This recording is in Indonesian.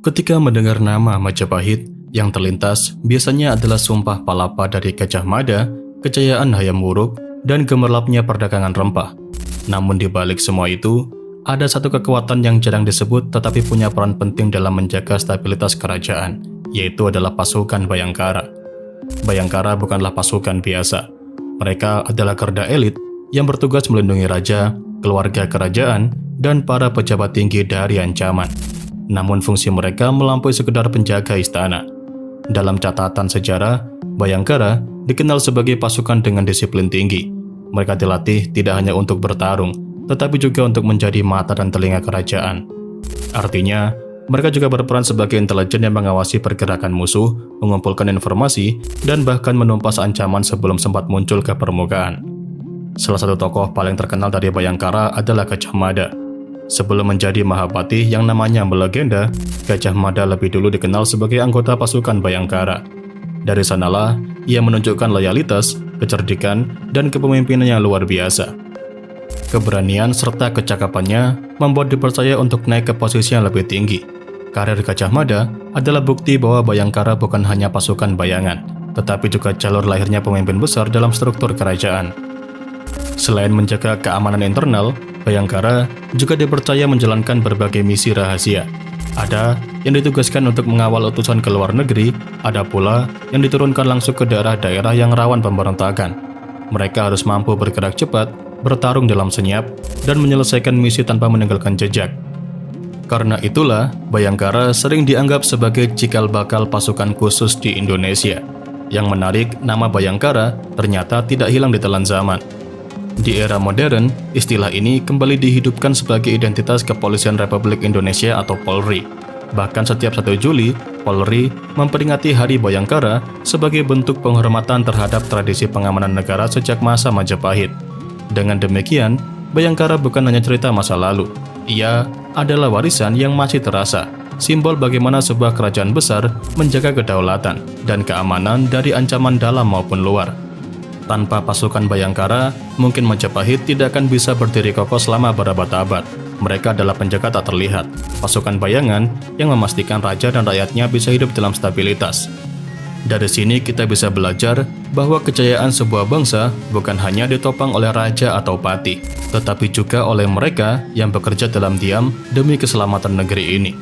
Ketika mendengar nama Majapahit, yang terlintas biasanya adalah sumpah palapa dari Gajah Mada, kejayaan Hayam Wuruk, dan gemerlapnya perdagangan rempah. Namun di balik semua itu, ada satu kekuatan yang jarang disebut tetapi punya peran penting dalam menjaga stabilitas kerajaan, yaitu adalah pasukan Bhayangkara. Bhayangkara bukanlah pasukan biasa. Mereka adalah garda elit yang bertugas melindungi raja, keluarga kerajaan, dan para pejabat tinggi dari ancaman. Namun fungsi mereka melampaui sekedar penjaga istana. Dalam catatan sejarah, Bhayangkara dikenal sebagai pasukan dengan disiplin tinggi. Mereka dilatih tidak hanya untuk bertarung, tetapi juga untuk menjadi mata dan telinga kerajaan. Artinya, mereka juga berperan sebagai intelijen yang mengawasi pergerakan musuh, mengumpulkan informasi, dan bahkan menumpas ancaman sebelum sempat muncul ke permukaan. Salah satu tokoh paling terkenal dari Bhayangkara adalah Gajah Mada. Sebelum menjadi Mahapatih yang namanya melegenda, Gajah Mada lebih dulu dikenal sebagai anggota pasukan Bhayangkara. Dari sanalah, ia menunjukkan loyalitas, kecerdikan, dan kepemimpinan yang luar biasa. Keberanian serta kecakapannya membuat dipercaya untuk naik ke posisi yang lebih tinggi. Karir Gajah Mada adalah bukti bahwa Bhayangkara bukan hanya pasukan bayangan, tetapi juga jalur lahirnya pemimpin besar dalam struktur kerajaan. Selain menjaga keamanan internal, Bhayangkara juga dipercaya menjalankan berbagai misi rahasia. Ada yang ditugaskan untuk mengawal utusan ke luar negeri, ada pula yang diturunkan langsung ke daerah-daerah yang rawan pemberontakan. Mereka harus mampu bergerak cepat, bertarung dalam senyap, dan menyelesaikan misi tanpa meninggalkan jejak. Karena itulah, Bhayangkara sering dianggap sebagai cikal bakal pasukan khusus di Indonesia. Yang menarik, nama Bhayangkara ternyata tidak hilang di telan zaman. Di era modern, istilah ini kembali dihidupkan sebagai identitas Kepolisian Republik Indonesia atau Polri. Bahkan setiap 1 Juli, Polri memperingati Hari Bhayangkara sebagai bentuk penghormatan terhadap tradisi pengamanan negara sejak masa Majapahit. Dengan demikian, Bhayangkara bukan hanya cerita masa lalu. Ia adalah warisan yang masih terasa, simbol bagaimana sebuah kerajaan besar menjaga kedaulatan dan keamanan dari ancaman dalam maupun luar. Tanpa pasukan Bhayangkara, mungkin Majapahit tidak akan bisa berdiri kokoh selama berabad-abad. Mereka adalah penjaga tak terlihat, pasukan bayangan yang memastikan raja dan rakyatnya bisa hidup dalam stabilitas. Dari sini kita bisa belajar bahwa kejayaan sebuah bangsa bukan hanya ditopang oleh raja atau patih, tetapi juga oleh mereka yang bekerja dalam diam demi keselamatan negeri ini.